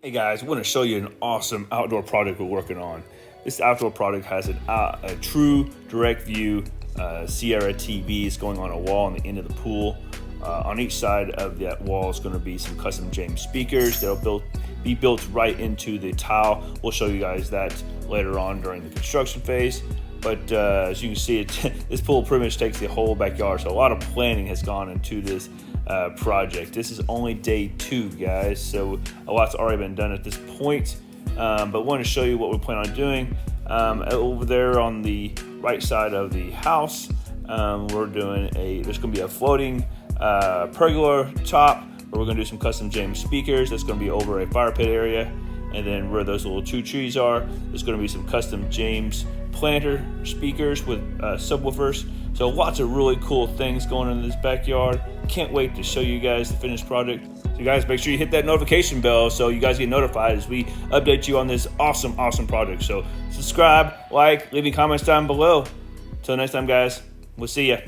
Hey guys, I want to show you an awesome outdoor project we're working on. This outdoor project has a true direct view Sierra TV. It's going on a wall on the end of the pool. On each side of that wall is going to be some custom James speakers that'll be built right into the tile. We'll show you guys that later on during the construction phase. But as you can see, this pool pretty much takes the whole backyard. So a lot of planning has gone into this project. This is only day 2, guys. So a lot's already been done at this point. But want to show you what we plan on doing. Over there on the right side of the house, we're doing there's going to be a floating pergola top where we're going to do some custom James speakers. That's going to be over a fire pit area. And then where those little 2 trees are, there's going to be some custom James planter speakers with subwoofers. So lots of really cool things going on in this backyard. Can't wait to show you guys the finished project. So you guys make sure you hit that notification bell so you guys get notified as we update you on this awesome project. So subscribe, like, leave me comments down below. Till next time, guys, we'll see ya.